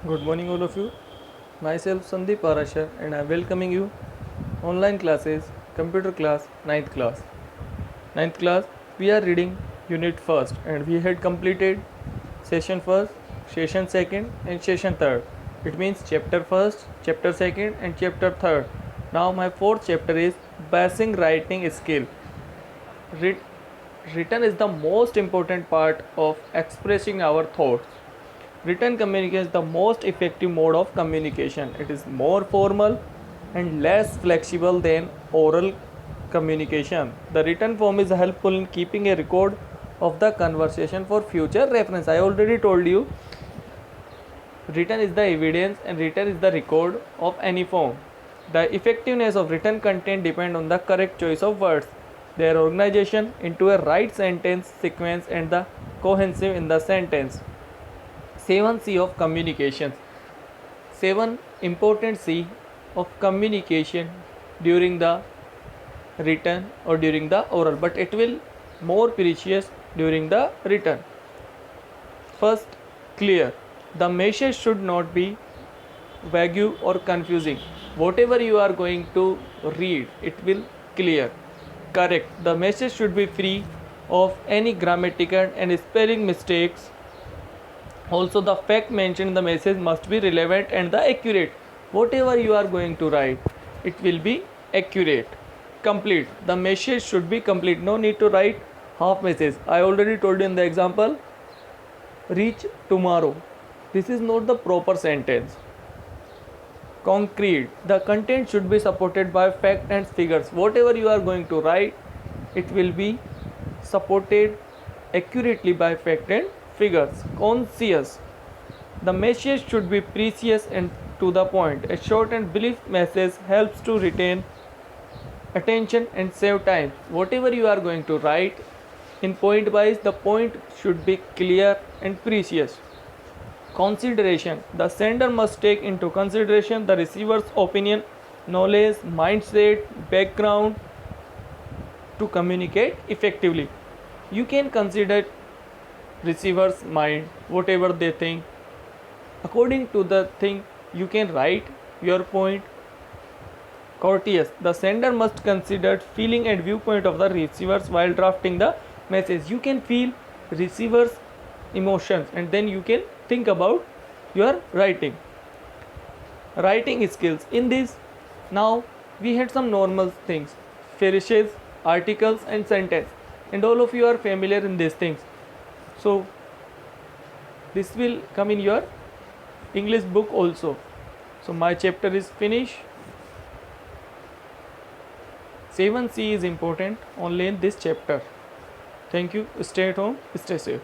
Good morning, all of you. Myself Sandeep Parashar, and I'm welcoming you online classes, computer class, ninth class. Ninth class, we are reading unit first, and we had completed session first, session second, and session third. It means chapter first, chapter second, and chapter third. Now my fourth chapter is basic writing skill. Writ- Written is the most important part of expressing our thoughts. Written communication is the most effective mode of communication. It is more formal and less flexible than oral communication. The written form is helpful in keeping a record of the conversation for future reference. I already told you, written is the evidence and written is the record of any form. The effectiveness of written content depends on the correct choice of words, their organization into a right sentence sequence, and the cohesive in the sentence. 7C of communications. 7 important C of communication during the written or during the oral, but it will more precious during the written. First, clear. The message should not be vague or confusing. Whatever you are going to read, it will clear. Correct. The message should be free of any grammatical and spelling mistakes. Also, the fact mentioned in the message must be relevant and the accurate. Whatever you are going to write, it will be accurate. Complete. The message should be complete. No need to write half message. I already told you in the example, reach tomorrow. This is not the proper sentence. Concrete. The content should be supported by fact and figures. Whatever you are going to write, it will be supported accurately by fact and figures. Conscious. The message should be precise and to the point. A short and brief message helps to retain attention and save time. Whatever you are going to write in point wise, the point should be clear and precious. Consideration. The sender must take into consideration the receiver's opinion, knowledge, mindset, background to communicate effectively. You can consider receiver's mind, whatever they think. According to the thing, you can write your point. Courteous. The sender must consider feeling and viewpoint of the receivers while drafting the message. You can feel receiver's emotions and then you can think about your writing. Writing skills. In this, now we had some normal things, phrases, articles, and sentence, and all of you are familiar in these things. So this will come in your English book also. So my chapter is finished. 7C is important only in this chapter. Thank you. Stay at home. Stay safe.